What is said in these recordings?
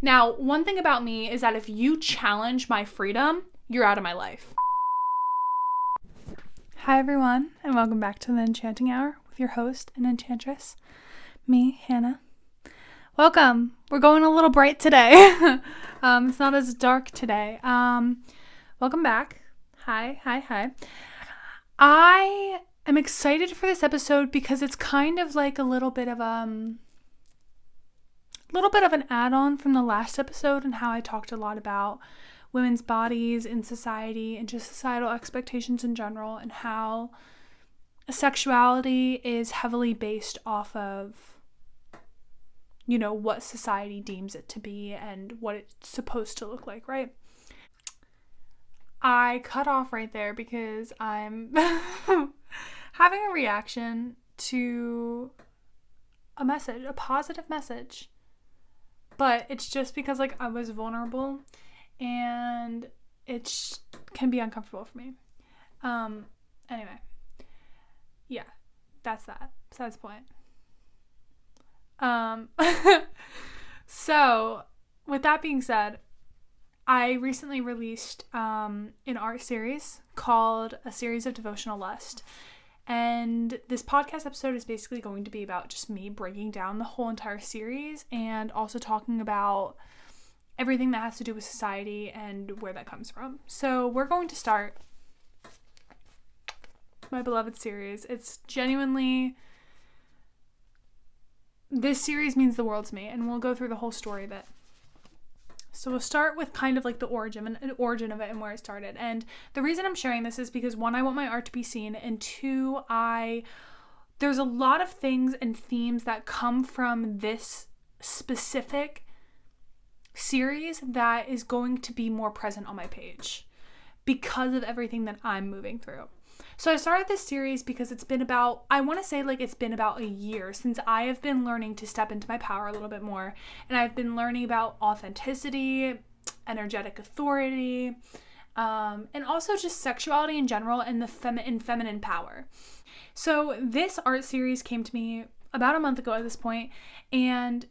Now, one thing about me is that if you challenge my freedom, you're out of my life. Hi everyone, and welcome back to the Enchanting Hour with your host and enchantress, me, Hannah. Welcome. We're going a little bright today. It's not as dark today. Welcome back. Hi. I am excited for this episode because it's kind of like a little bit of an add-on from the last episode and how I talked a lot about women's bodies in society and just societal expectations in general, and how sexuality is heavily based off of, what society deems it to be and what it's supposed to look like, right? I cut off right there because I'm having a reaction to a message, a positive message. But it's just because, I was vulnerable and it can be uncomfortable for me. Anyway. Yeah, that's that. Besides the point. So, with that being said, I recently released an art series called A Series of Devotional Lust. And this podcast episode is basically going to be about just me breaking down the whole entire series and also talking about everything that has to do with society and where that comes from. So we're going to start my beloved series. It's genuinely... This series means the world to me, and we'll go through the whole story of it. So we'll start with kind of the origin of it and where it started. And the reason I'm sharing this is because, one, I want my art to be seen, and two, there's a lot of things and themes that come from this specific series that is going to be more present on my page because of everything that I'm moving through. So I started this series because it's been about a year since I have been learning to step into my power a little bit more. And I've been learning about authenticity, energetic authority, and also just sexuality in general and the feminine power. So this art series came to me about a month ago at this point, and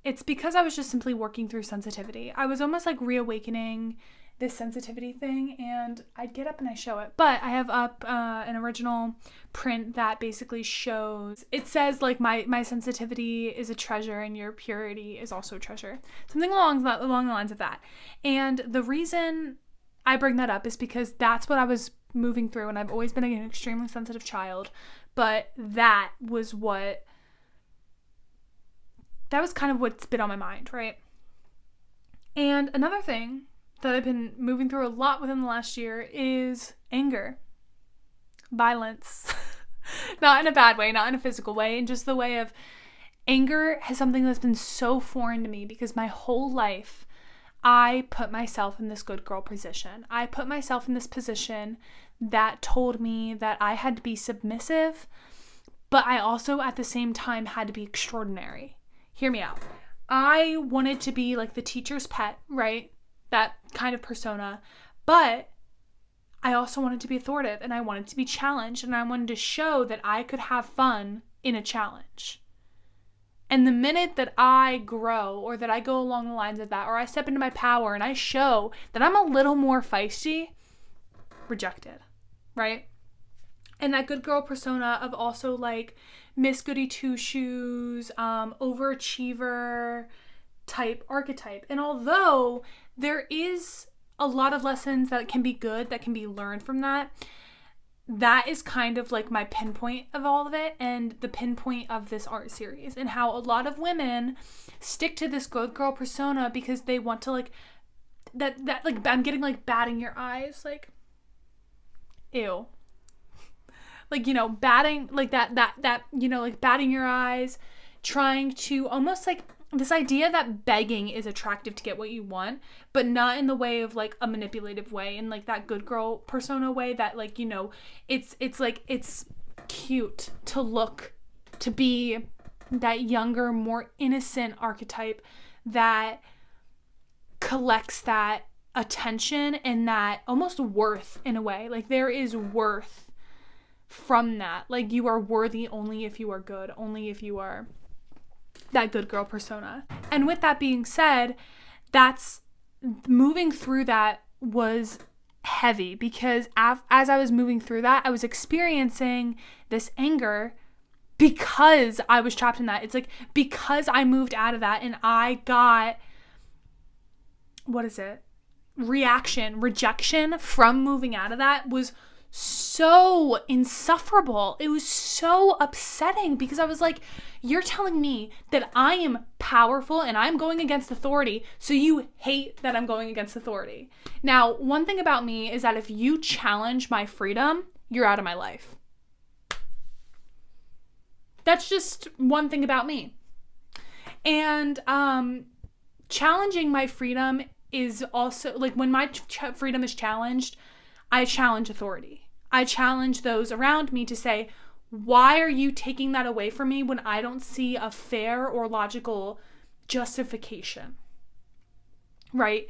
it's because I was just simply working through sensitivity. I was almost reawakening this sensitivity thing, and I'd get up and I show it. But I have up an original print that basically shows, it says my sensitivity is a treasure and your purity is also a treasure. Something along the lines of that. And the reason I bring that up is because that's what I was moving through, and I've always been an extremely sensitive child, but that was kind of what's been on my mind, right? And another thing that I've been moving through a lot within the last year is anger, violence, not in a bad way, not in a physical way, and just the way of anger has something that's been so foreign to me because my whole life I put myself in this good girl position. I put myself in this position that told me that I had to be submissive, but I also at the same time had to be extraordinary. Hear me out. I wanted to be the teacher's pet, right? That kind of persona, but I also wanted to be authoritative, and I wanted to be challenged, and I wanted to show that I could have fun in a challenge. And the minute that I grow, or that I go along the lines of that, or I step into my power and I show that I'm a little more feisty, rejected, right? And that good girl persona of also Miss Goody Two-Shoes, overachiever type archetype. And although there is a lot of lessons that can be good, that can be learned from that, that is kind of my pinpoint of all of it, and the pinpoint of this art series, and how a lot of women stick to this good girl persona because they want to I'm getting batting your eyes, ew. Batting, batting your eyes, trying to almost this idea that begging is attractive to get what you want, but not in the way of a manipulative way, in that good girl persona way that it's cute to look, to be that younger, more innocent archetype that collects that attention and that almost worth in a way. There is worth from that. You are worthy only if you are good, only if you are that good girl persona. And with that being said, that's moving through that was heavy, because as I was moving through that, I was experiencing this anger because I was trapped in that. It's like, because I moved out of that and I got, rejection from moving out of that was so insufferable. It was so upsetting, because I was like, you're telling me that I am powerful and I'm going against authority, so you hate that I'm going against authority. Now, one thing about me is that if you challenge my freedom, you're out of my life. That's just one thing about me. And challenging my freedom is also, like, when my freedom is challenged, I challenge authority. I challenge those around me to say, why are you taking that away from me when I don't see a fair or logical justification? Right?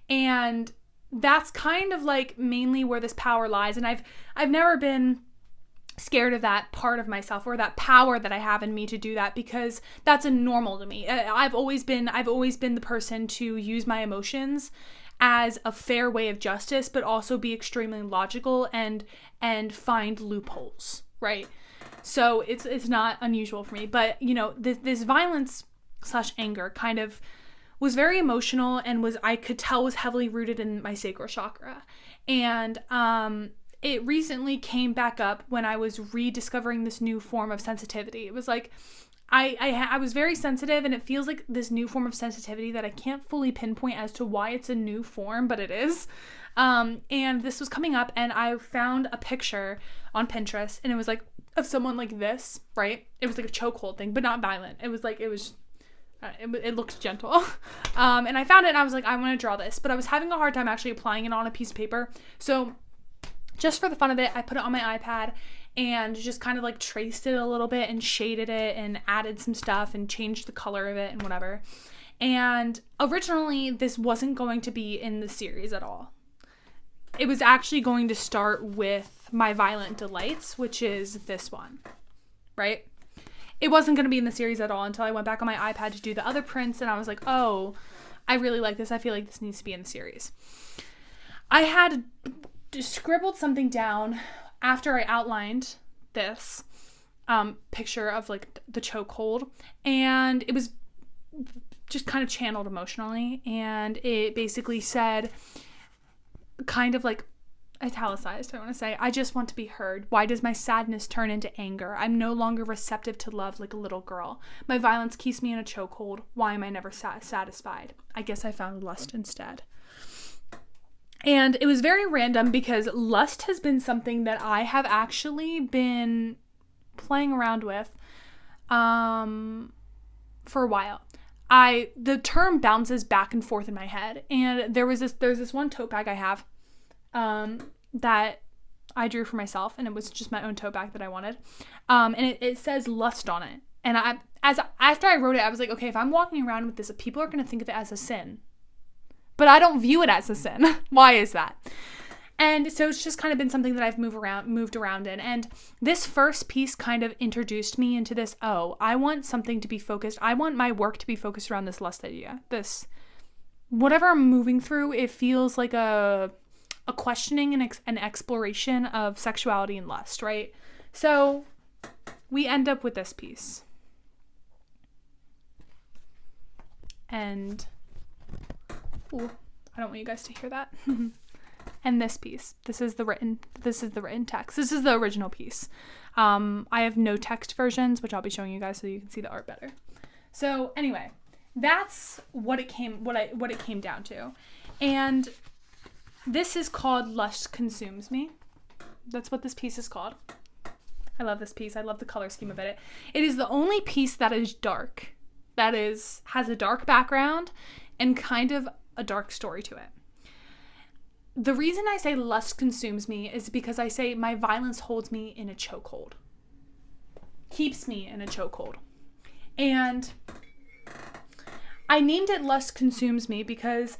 And that's kind of like mainly where this power lies. And I've never been scared of that part of myself, or that power that I have in me to do that, because that's a normal to me. I've always been the person to use my emotions as a fair way of justice, but also be extremely logical and find loopholes, right? So it's not unusual for me. But, you know, this violence / anger kind of was very emotional, and I could tell was heavily rooted in my sacral chakra. And it recently came back up when I was rediscovering this new form of sensitivity. It was like, I was very sensitive, and it feels like this new form of sensitivity that I can't fully pinpoint as to why it's a new form, but it is. And this was coming up, and I found a picture on Pinterest, and it was like of someone like this, right? It was like a chokehold thing, but not violent. It looked gentle. And I found it, and I was like, I want to draw this, but I was having a hard time actually applying it on a piece of paper. So just for the fun of it, I put it on my iPad and just kind of like traced it a little bit and shaded it and added some stuff and changed the color of it and whatever. And originally, this wasn't going to be in the series at all. It was actually going to start with my Violent Delights, which is this one, right? It wasn't going to be in the series at all until I went back on my iPad to do the other prints, and I was like, oh, I really like this. I feel like this needs to be in the series. I had scribbled something down after I outlined this picture of like the chokehold, and it was just kind of channeled emotionally, and it basically said, kind of like italicized, I want to say, I just want to be heard. Why does my sadness turn into anger? I'm no longer receptive to love like a little girl. My violence keeps me in a chokehold. Why am I never satisfied? I guess I found lust instead. And it was very random, because lust has been something that I have actually been playing around with for a while. The term bounces back and forth in my head, and there's this one tote bag I have that I drew for myself, and it was just my own tote bag that I wanted, and it says lust on it. And after I wrote it, I was like, okay, if I'm walking around with this, people are going to think of it as a sin. But I don't view it as a sin. Why is that? And so it's just kind of been something that I've moved around in. And this first piece kind of introduced me into this, I want something to be focused. I want my work to be focused around this lust idea. This, whatever I'm moving through, it feels like a questioning and an exploration of sexuality and lust, right? So we end up with this piece. And ooh, I don't want you guys to hear that. And this piece, this is the written text. This is the original piece. I have no text versions, which I'll be showing you guys so you can see the art better. So anyway, that's what it came down to. And this is called Lust Consumes Me. That's what this piece is called. I love this piece. I love the color scheme of it. It is the only piece that is dark. That has a dark background and kind of a dark story to it. The reason I say lust consumes me is because I say my violence holds me in a chokehold. Keeps me in a chokehold. And I named it Lust Consumes Me because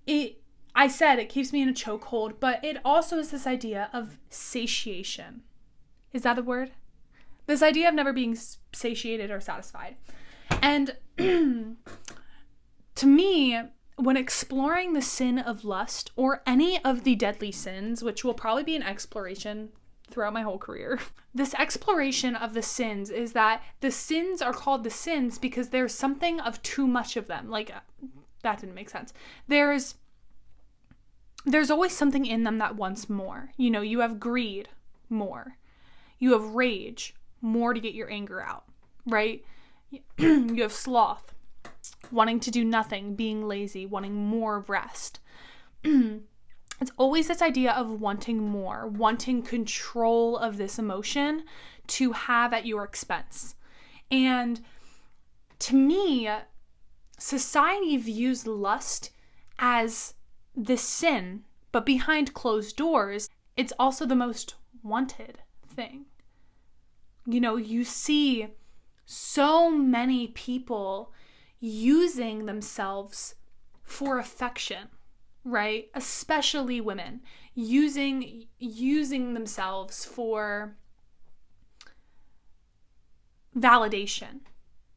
I said it keeps me in a chokehold, but it also is this idea of satiation. Is that a word? This idea of never being satiated or satisfied. And to me, when exploring the sin of lust or any of the deadly sins, which will probably be an exploration throughout my whole career, this exploration of the sins is that the sins are called the sins because there's something of too much of them. Like, that didn't make sense. There's always something in them that wants more. You know, you have greed, more. You have rage, more to get your anger out, right? You have sloth, wanting to do nothing, being lazy, wanting more rest. It's always this idea of wanting more, wanting control of this emotion to have at your expense. And to me, society views lust as this sin, but behind closed doors, it's also the most wanted thing. You know, you see so many people using themselves for affection, right? Especially women using themselves for validation,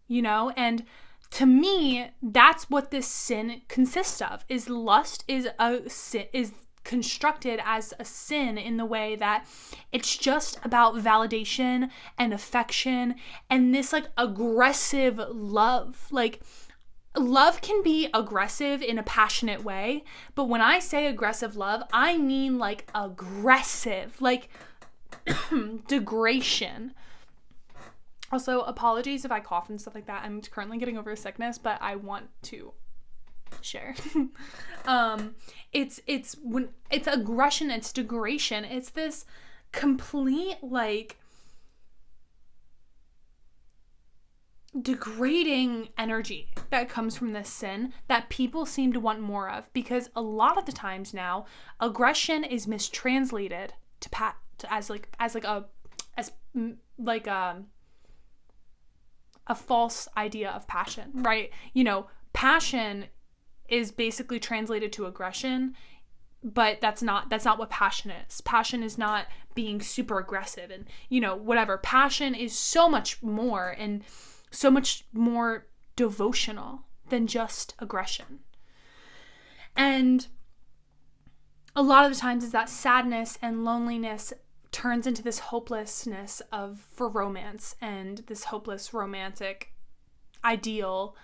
you know? And to me, that's what this sin consists of. Is lust is constructed as a sin in the way that it's just about validation and affection and this like aggressive love. Like, love can be aggressive in a passionate way, but when I say aggressive love, I mean like aggressive, like degradation. Also, apologies if I cough and stuff like that. I'm currently getting over a sickness, but I want to share. It's when it's aggression, it's degradation. It's this complete like degrading energy that comes from this sin that people seem to want more of, because a lot of the times now aggression is mistranslated as a false idea of passion, right? You know, passion is basically translated to aggression, but that's not what passion is. Passion is not being super aggressive and, you know, whatever. Passion is so much more and so much more devotional than just aggression. And a lot of the times is that sadness and loneliness turns into this hopelessness for romance and this hopeless romantic ideal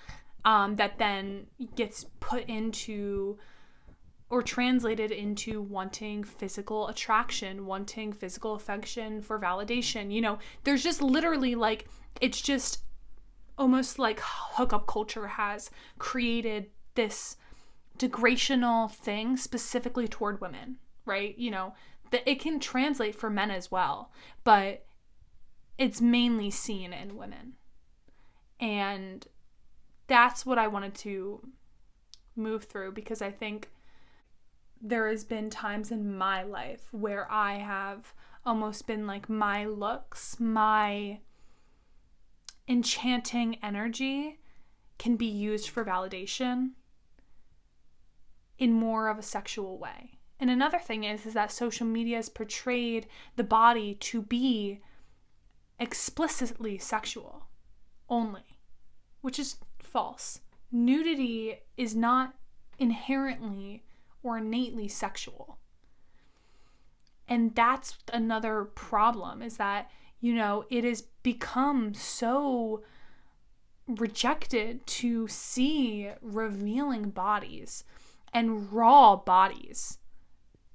that then gets put into or translated into wanting physical attraction, wanting physical affection for validation. You know, there's just literally like, it's just almost like hookup culture has created this degradational thing specifically toward women, right? You know, that it can translate for men as well, but it's mainly seen in women. And that's what I wanted to move through, because I think there has been times in my life where I have almost been like, my looks, my enchanting energy can be used for validation in more of a sexual way. And another thing is that social media has portrayed the body to be explicitly sexual only, which is false. Nudity is not inherently or innately sexual. And that's another problem, is that, you know, it has become so rejected to see revealing bodies and raw bodies,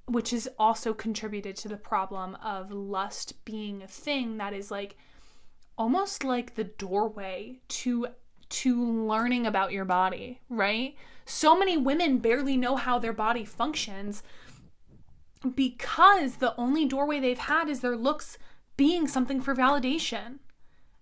which has also contributed to the problem of lust being a thing that is like almost like the doorway to learning about your body, right? So many women barely know how their body functions because the only doorway they've had is their looks being something for validation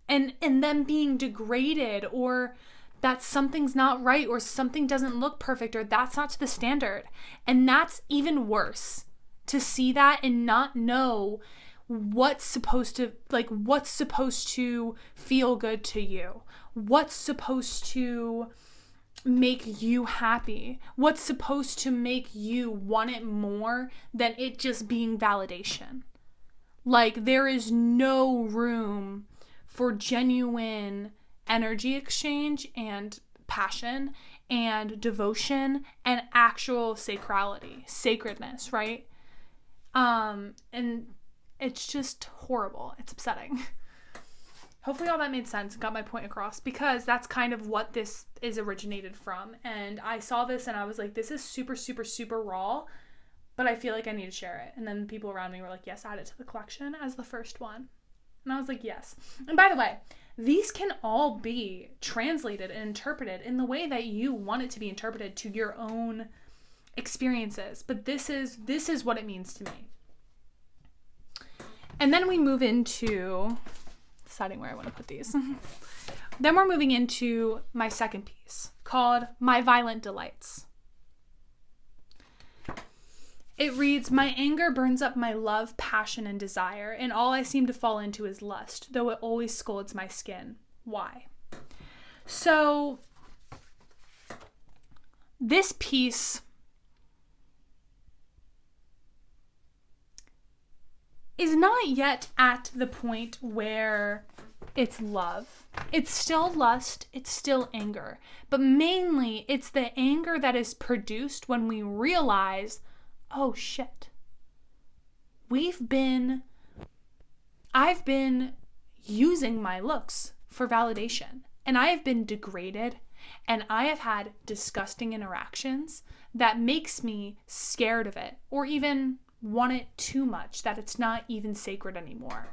and them being degraded, or that something's not right, or something doesn't look perfect, or that's not to the standard. And that's even worse, to see that and not know what's supposed to feel good to you, what's supposed to make you happy, what's supposed to make you want it more than it just being validation. Like, there is no room for genuine energy exchange and passion and devotion and actual sacredness, right? And it's just horrible. It's upsetting. Hopefully all that made sense and got my point across, because that's kind of what this is originated from. And I saw this and I was like, this is super, super, super raw, but I feel like I need to share it. And then people around me were like, yes, add it to the collection as the first one. And I was like, yes. And by the way, these can all be translated and interpreted in the way that you want it to be interpreted to your own experiences. But this is what it means to me. And then we move into deciding where I want to put these. Then we're moving into my second piece called My Violent Delights. It reads, my anger burns up my love, passion, and desire, and all I seem to fall into is lust, though it always scalds my skin. Why? So, this piece is not yet at the point where it's love. It's still lust, it's still anger. But mainly, it's the anger that is produced when we realize, oh shit, I've been using my looks for validation, and I have been degraded, and I have had disgusting interactions that makes me scared of it, or even want it too much, that it's not even sacred anymore.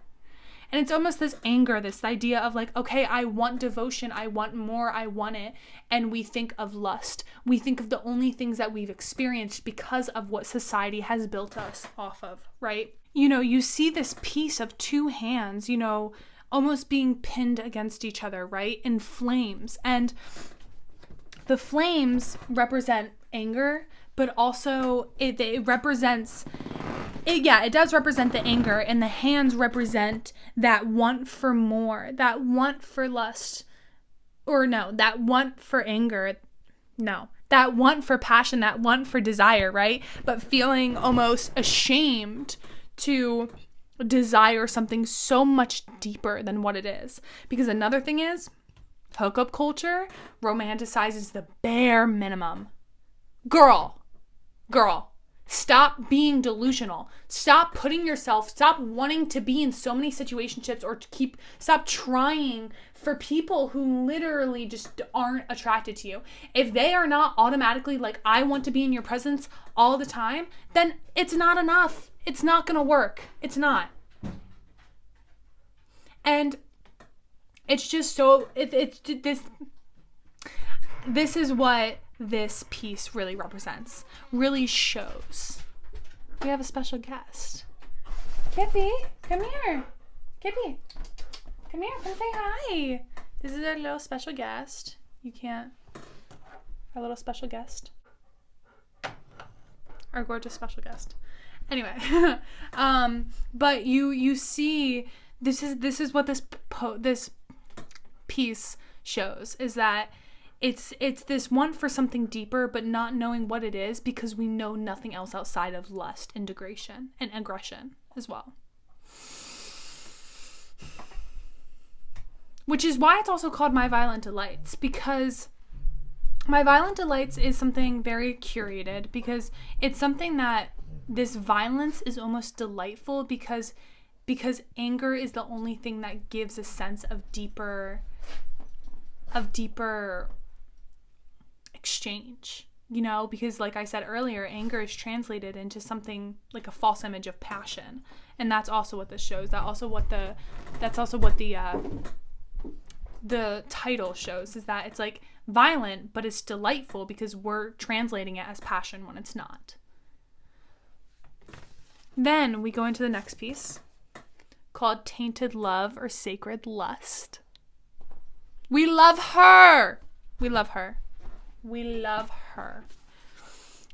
And it's almost this anger, this idea of like, okay, I want devotion, I want more, I want it. And we think of lust. We think of the only things that we've experienced because of what society has built us off of, right? You know, you see this piece of two hands, you know, almost being pinned against each other, right? In flames. And the flames represent anger, but also it represents... it does represent the anger, and the hands represent that want for more, that want for lust, that want for anger, that want for passion, that want for desire, right? But feeling almost ashamed to desire something so much deeper than what it is. Because another thing is, hookup culture romanticizes the bare minimum. Girl, stop being delusional. Stop wanting to be in so many situationships, or stop trying for people who literally just aren't attracted to you. If they are not automatically like, I want to be in your presence all the time, then it's not enough. It's not going to work. It's not. And it's just so, this is what this piece really represents, really shows. We have a special guest. Kippy, come here. Kippy, come here, come say hi. This is our little special guest. Our little special guest. Our gorgeous special guest. Anyway, but you see, this is what this piece shows, is that it's this want for something deeper, but not knowing what it is, because we know nothing else outside of lust and degradation and aggression as well. Which is why it's also called My Violent Delights, because My Violent Delights is something very curated, because it's something that this violence is almost delightful, because anger is the only thing that gives a sense of deeper exchange, you know, because like I said earlier, anger is translated into something like a false image of passion, and that's also what this shows. That's also what the title shows, is that it's like violent, but it's delightful because we're translating it as passion when it's not. Then we go into the next piece called Tainted Love or Sacred Lust. We love her. We love her. We love her.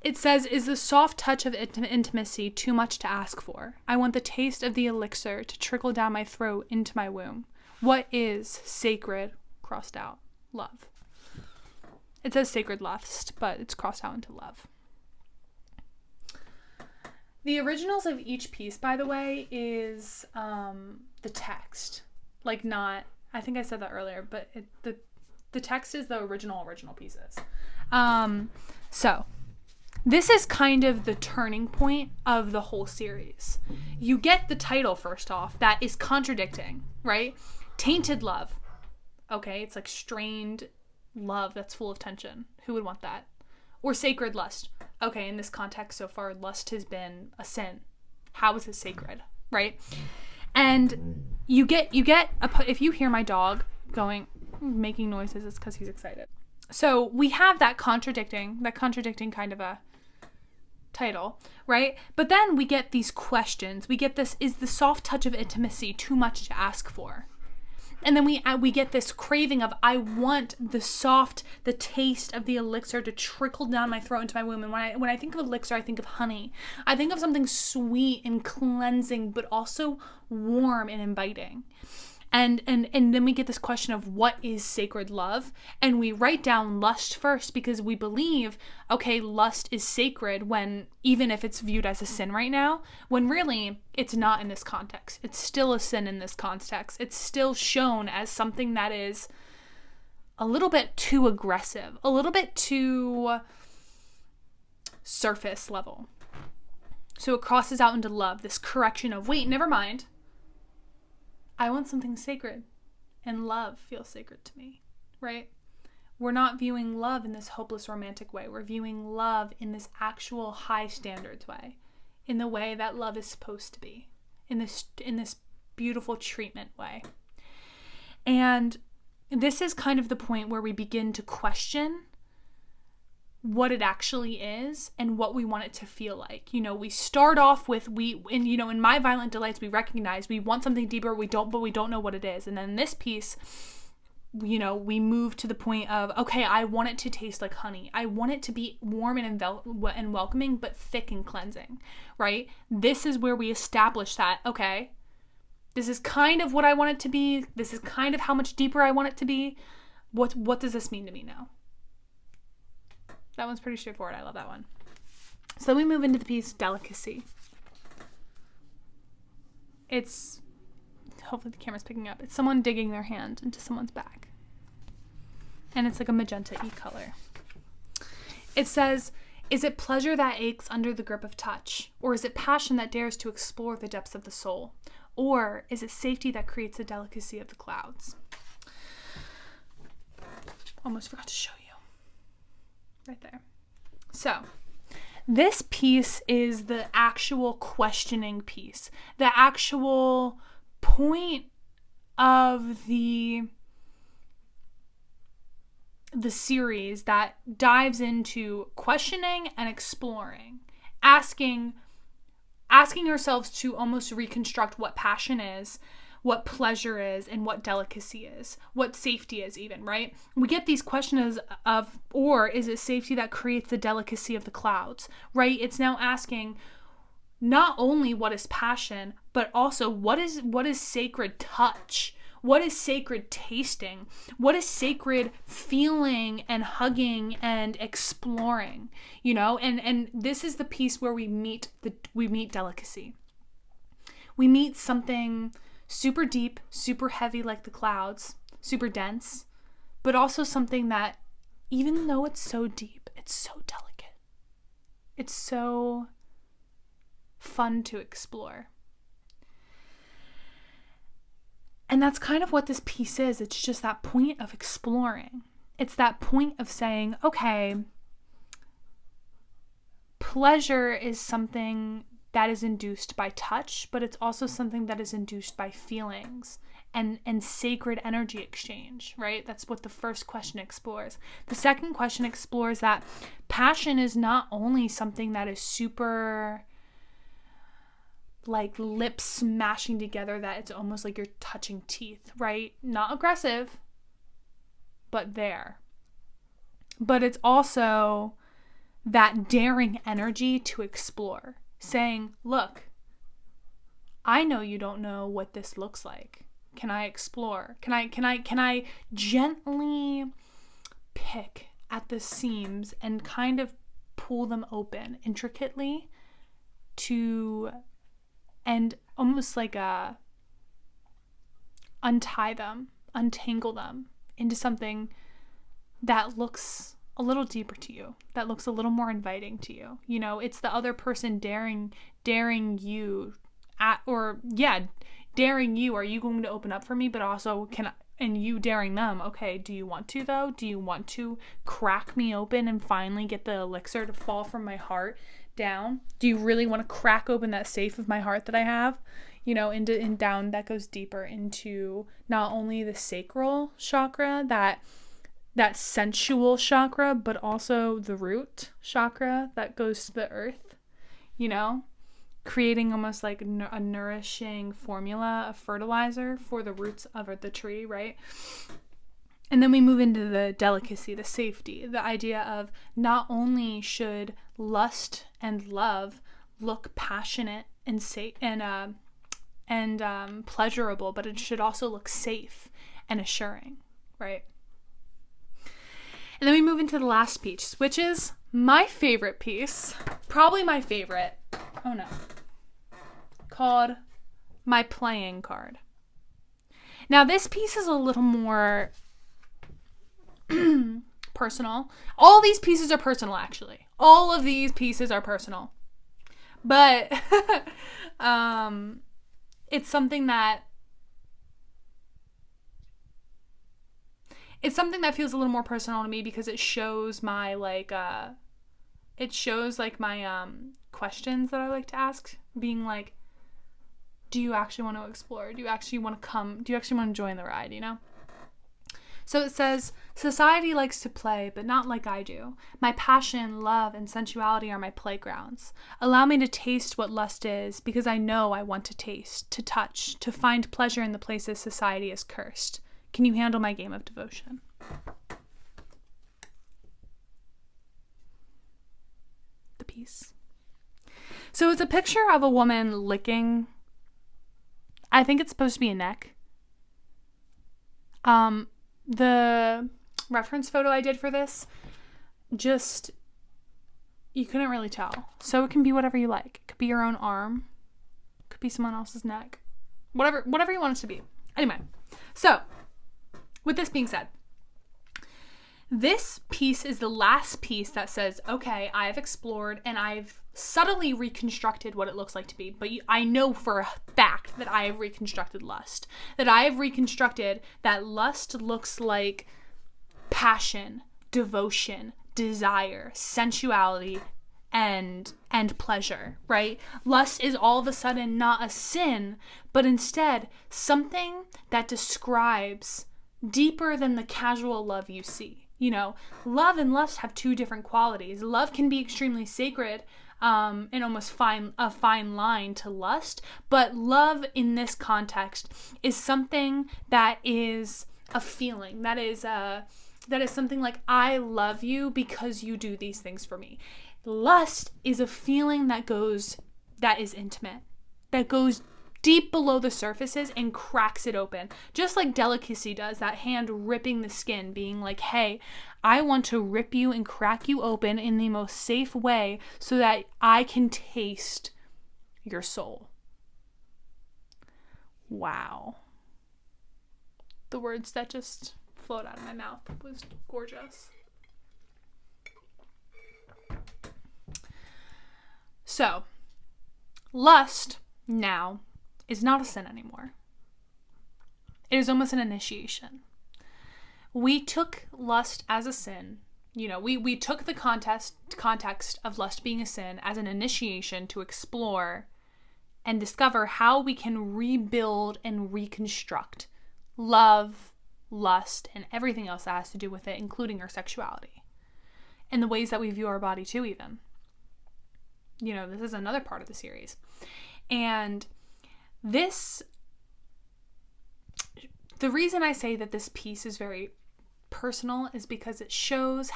It says, is the soft touch of intimacy too much to ask for? I want the taste of the elixir to trickle down my throat into my womb. What is sacred, crossed out, love? It says sacred lust, but it's crossed out into love. The originals of each piece, by the way, is the text. Like, not I think I said that earlier, but the text is the original pieces. So this is kind of the turning point of the whole series. You get the title first off, that is contradicting, right? Tainted love. Okay, it's like strained love that's full of tension. Who would want that? Or sacred lust. Okay, in this context so far, lust has been a sin. How is it sacred, right? And you get if you hear my dog making noises, it's because he's excited. So we have that contradicting kind of a title, right? But then we get these questions. We get this: is the soft touch of intimacy too much to ask for? And then we get this craving of, I want the taste of the elixir to trickle down my throat into my womb. And when I think of elixir, I think of honey. I think of something sweet and cleansing, but also warm and inviting. And then we get this question of what is sacred love? And we write down lust first because we believe, okay, lust is sacred even if it's viewed as a sin right now, when really it's not in this context. It's still a sin in this context. It's still shown as something that is a little bit too aggressive, a little bit too surface level. So it crosses out into love, this correction of, wait, never mind. I want something sacred, and love feels sacred to me, right? We're not viewing love in this hopeless romantic way. We're viewing love in this actual high standards way, in the way that love is supposed to be, in this beautiful treatment way. And this is kind of the point where we begin to question what it actually is and what we want it to feel like. We start off with, in My Violent Delights, we recognize we want something deeper, but we don't know what it is. And then in this piece, we move to the point of, okay, I want it to taste like honey. I want it to be warm and welcoming, but thick and cleansing, right? This is where we establish that, okay, this is kind of what I want it to be. This is kind of how much deeper I want it to be. What does this mean to me now? That one's pretty straightforward. I love that one. So then we move into the piece Delicacy. It's, hopefully the camera's picking up, it's someone digging their hand into someone's back. And it's like a magenta-y color. It says, is it pleasure that aches under the grip of touch? Or is it passion that dares to explore the depths of the soul? Or is it safety that creates the delicacy of the clouds? Almost forgot to show you. Right there. So this piece is the actual questioning piece, the actual point of the series that dives into questioning and exploring, asking ourselves to almost reconstruct what passion is, what pleasure is, and what delicacy is, what safety is even, right? We get these questions of, or is it safety that creates the delicacy of the clouds, right? It's now asking not only what is passion, but also what is sacred touch? What is sacred tasting? What is sacred feeling and hugging and exploring, And this is the piece where we meet delicacy. We meet something super deep, super heavy like the clouds, super dense, but also something that, even though it's so deep, it's so delicate. It's so fun to explore. And that's kind of what this piece is. It's just that point of exploring. It's that point of saying, okay, pleasure is something that is induced by touch, but it's also something that is induced by feelings and sacred energy exchange, right? That's what the first question explores. The second question explores that passion is not only something that is super like lips smashing together, that it's almost like you're touching teeth, right? Not aggressive, but there. But it's also that daring energy to explore, saying, look, I know you don't know what this looks like. Can I explore? Can I gently pick at the seams and kind of pull them open intricately and almost like untie them untangle them into something that looks a little deeper to you, that looks a little more inviting to you. You know, it's the other person daring you daring you. Are you going to open up for me? But also and you daring them. Okay, do you want to though? Do you want to crack me open and finally get the elixir to fall from my heart down? Do you really want to crack open that safe of my heart that I have? You know, and down, that goes deeper into not only the sacral chakra, that sensual chakra, but also the root chakra that goes to the earth, you know, creating almost like a nourishing formula, a fertilizer for the roots of the tree, right? And then we move into the delicacy, the safety, the idea of not only should lust and love look passionate and safe and pleasurable, but it should also look safe and assuring, right? And then we move into the last piece, which is my favorite piece, probably my favorite. Oh no. Called my playing card. Now this piece is a little more personal. All these pieces are personal, actually. All of these pieces are personal. But it's something that feels a little more personal to me because it shows my questions that I like to ask, being like, do you actually want to explore? Do you actually want to come? Do you actually want to join the ride, you know? So it says, society likes to play, but not like I do. My passion, love, and sensuality are my playgrounds. Allow me to taste what lust is, because I know I want to taste, to touch, to find pleasure in the places society has cursed. Can you handle my game of devotion? The piece. So it's a picture of a woman licking, I think it's supposed to be a neck. The reference photo I did for this, just, you couldn't really tell. So it can be whatever you like. It could be your own arm. It could be someone else's neck. Whatever you want it to be. Anyway, so with this being said, this piece is the last piece that says, okay, I've explored and I've subtly reconstructed what it looks like to be, but I know for a fact that I have reconstructed lust. That I have reconstructed that lust looks like passion, devotion, desire, sensuality, and pleasure, right? Lust is all of a sudden not a sin, but instead something that describes deeper than the casual love you see. You know, love and lust have two different qualities. Love can be extremely sacred, and almost a fine line to lust, but love in this context is something that is a feeling. That is something like, I love you because you do these things for me. Lust is a feeling that is intimate, that goes deep below the surfaces and cracks it open. Just like delicacy does, that hand ripping the skin, being like, hey, I want to rip you and crack you open in the most safe way so that I can taste your soul. Wow. The words that just flowed out of my mouth was gorgeous. So, lust now is not a sin anymore. It is almost an initiation. We took lust as a sin. You know, we took the context of lust being a sin as an initiation to explore and discover how we can rebuild and reconstruct love, lust, and everything else that has to do with it, including our sexuality. And the ways that we view our body too, even. You know, this is another part of the series. And the reason I say that this piece is very personal is because it shows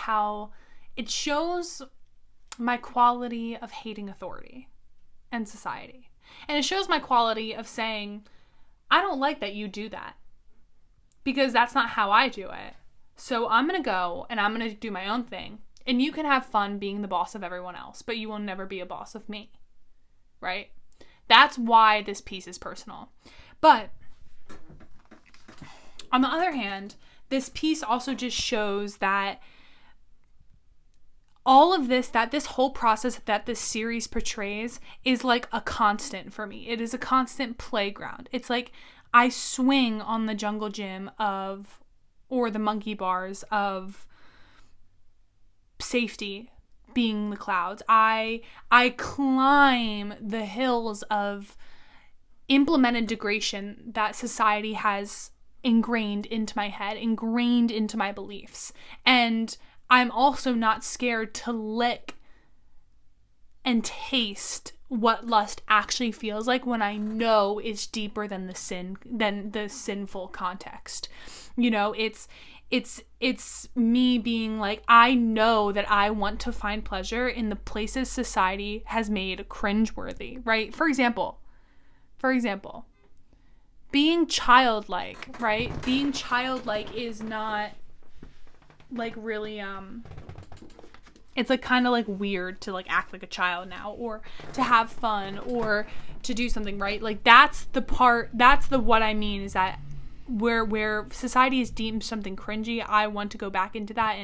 my quality of hating authority and society. And it shows my quality of saying, I don't like that you do that, because that's not how I do it. So I'm going to go and I'm going to do my own thing. And you can have fun being the boss of everyone else, but you will never be a boss of me. Right? That's why this piece is personal. But On the other hand, this piece also just shows that all of this, that this whole process that this series portrays is like a constant for me. It is a constant playground. It's like I swing on the jungle gym or the monkey bars of safety being the clouds. I climb the hills of implemented degradation that society has ingrained into my head, ingrained into my beliefs. And I'm also not scared to lick and taste what lust actually feels like when I know it's deeper than the sinful context. You know, it's me being like, I know that I want to find pleasure in the places society has made cringeworthy, right? For example, being childlike, right? Being childlike is not like really it's like kind of like weird to like act like a child now, or to have fun, or to do something, right? Like that's what I mean, is that where society has deemed something cringy, I want to go back into that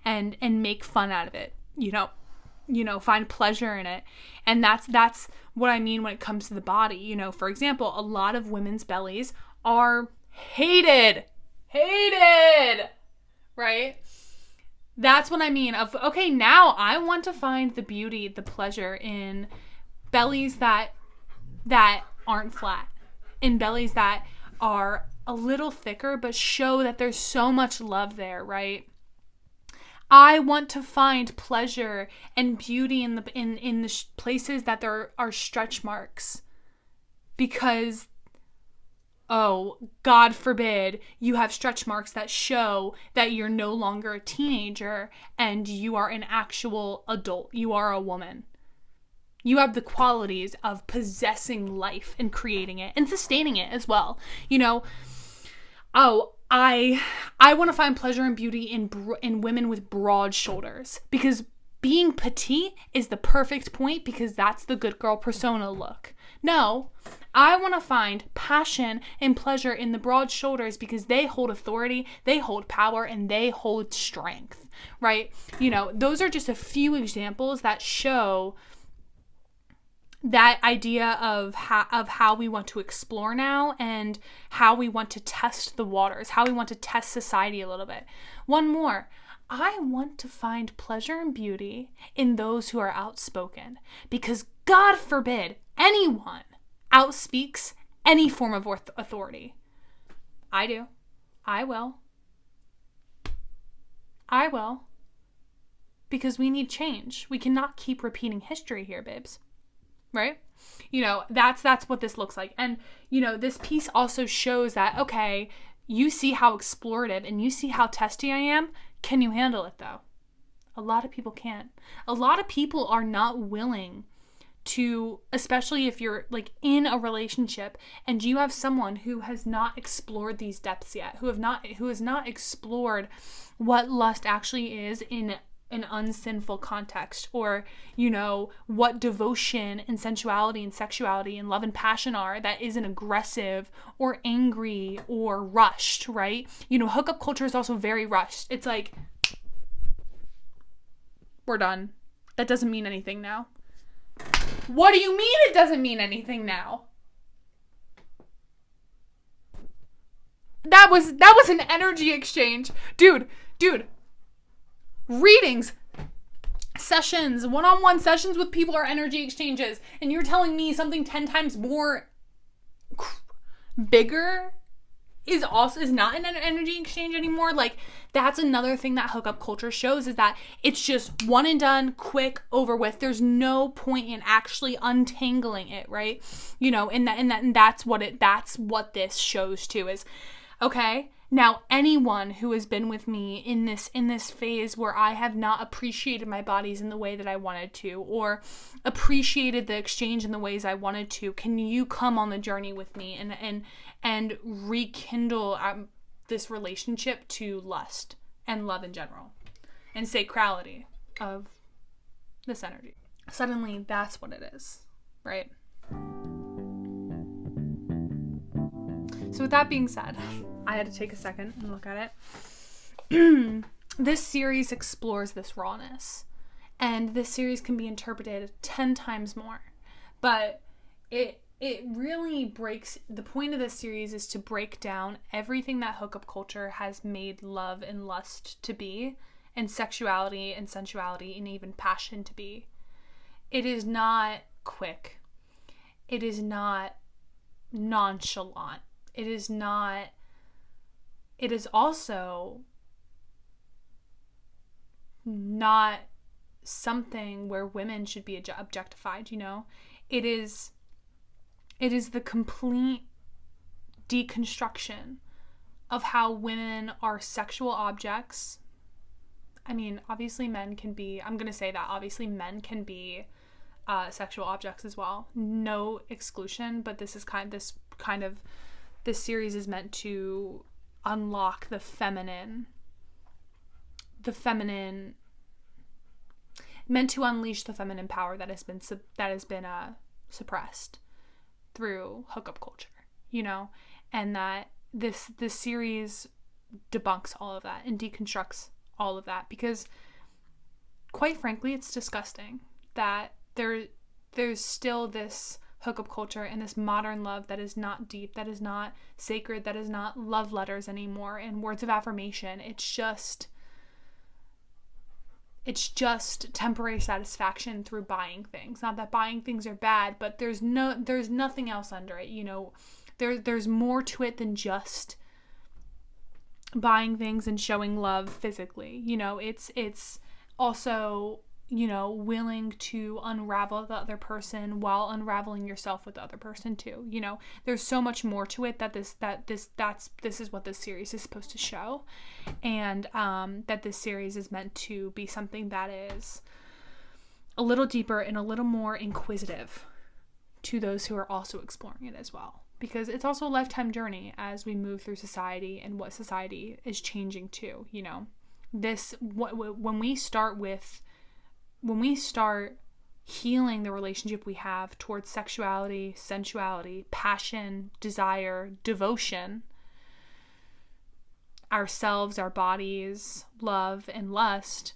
and make fun out of it, you know, find pleasure in it. And that's what I mean when it comes to the body. You know, for example, a lot of women's bellies are hated, right? That's what I mean of, okay, now I want to find the beauty, the pleasure in bellies that aren't flat, in bellies that are a little thicker but show that there's so much love there, right? I want to find pleasure and beauty in the places that there are stretch marks, because, oh, God forbid, you have stretch marks that show that you're no longer a teenager and you are an actual adult. You are a woman. You have the qualities of possessing life and creating it and sustaining it as well. You know, oh, I want to find pleasure and beauty in women with broad shoulders, because being petite is the perfect point, because that's the good girl persona look. No, I want to find passion and pleasure in the broad shoulders, because they hold authority, they hold power, and they hold strength, right? You know, those are just a few examples that show that idea of how we want to explore now, and how we want to test the waters, how we want to test society a little bit. One more. I want to find pleasure and beauty in those who are outspoken, because God forbid anyone outspeaks any form of authority. I do. I will. Because we need change. We cannot keep repeating history here, babes. Right? You know, that's what this looks like. And, you know, this piece also shows that, okay, you see how explorative and you see how testy I am. Can you handle it, though? A lot of people can't. A lot of people are not willing to, especially if you're like in a relationship and you have someone who has not explored these depths yet, who has not explored what lust actually is in an unsinful context, or, you know, what devotion and sensuality and sexuality and love and passion are that isn't aggressive or angry or rushed, right? You know, hookup culture is also very rushed. It's like, we're done. That doesn't mean anything now. What do you mean it doesn't mean anything now? That was an energy exchange. Dude. Readings, sessions, one-on-one sessions with people are energy exchanges, and you're telling me something 10 times more bigger is not an energy exchange anymore? Like, that's another thing that hookup culture shows, is that it's just one and done, quick, over with. There's no point in actually untangling it, right? You know, and that's what this shows too, is, okay, now anyone who has been with me in this phase where I have not appreciated my bodies in the way that I wanted to, or appreciated the exchange in the ways I wanted to, can you come on the journey with me and rekindle this relationship to lust and love in general and sacrality of this energy? Suddenly, that's what it is, right? So with that being said, I had to take a second and look at it. This series explores this rawness, and this series can be interpreted 10 times more. But it really breaks, the point of this series is to break down everything that hookup culture has made love and lust to be, and sexuality and sensuality and even passion to be. It is not quick. It is not nonchalant. It is also not something where women should be objectified, you know? It is the complete deconstruction of how women are sexual objects. I mean, obviously men can be, I'm going to say that, obviously men can be sexual objects as well. No exclusion, but this series is meant to unlock the feminine, meant to unleash the feminine power that has been suppressed through hookup culture, you know, and that this series debunks all of that and deconstructs all of that, because quite frankly, it's disgusting that there's still this hookup culture and this modern love that is not deep, that is not sacred, that is not love letters anymore and words of affirmation. It's just temporary satisfaction through buying things. Not that buying things are bad, but there's nothing else under it, you know. There's more to it than just buying things and showing love physically. You know, it's also, you know, willing to unravel the other person while unraveling yourself with the other person too. You know, there's so much more to it that this is what this series is supposed to show, and that this series is meant to be something that is a little deeper and a little more inquisitive to those who are also exploring it as well, because it's also a lifetime journey as we move through society and what society is changing too. You know, when we start healing the relationship we have towards sexuality, sensuality, passion, desire, devotion, ourselves, our bodies, love, and lust,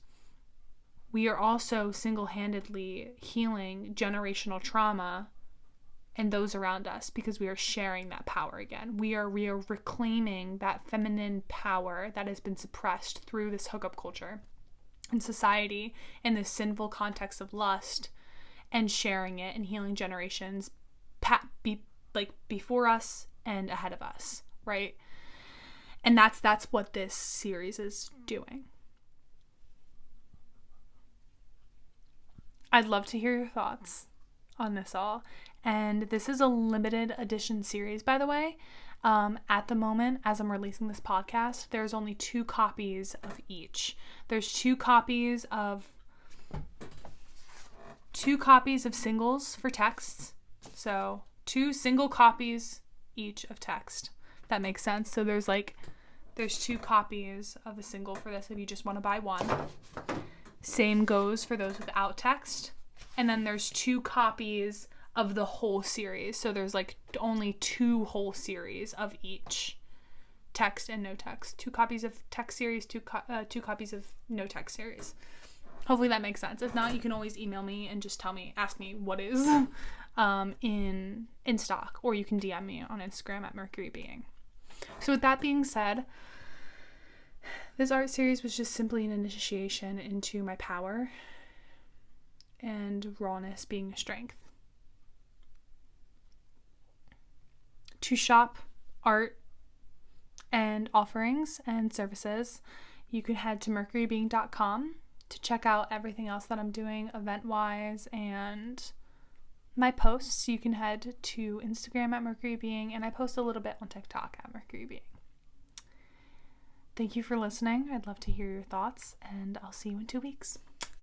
we are also single-handedly healing generational trauma and those around us, because we are sharing that power again. We are reclaiming that feminine power that has been suppressed through this hookup culture in society, in this sinful context of lust, and sharing it and healing generations before us and ahead of us, right? And that's what this series is doing. I'd love to hear your thoughts on this all. And this is a limited edition series, by the way. At the moment, as I'm releasing this podcast, there's only 2 copies of each. There's 2 copies of singles for texts. So 2 single copies each of text. That makes sense. So there's 2 copies of a single for this if you just want to buy one. Same goes for those without text. And then there's 2 copies of the whole series. So there's only 2 whole series of each, text and no text. 2 copies of text series, 2 copies of no text series. Hopefully that makes sense. If not, you can always email me and just ask me what is in stock, or you can DM me on Instagram at mercurybeing. So with that being said, this art series was just simply an initiation into my power and rawness being a strength. To shop art and offerings and services, you can head to mercurybeing.com to check out everything else that I'm doing event-wise and my posts. You can head to Instagram at mercurybeing, and I post a little bit on TikTok at mercurybeing. Thank you for listening. I'd love to hear your thoughts, and I'll see you in 2 weeks.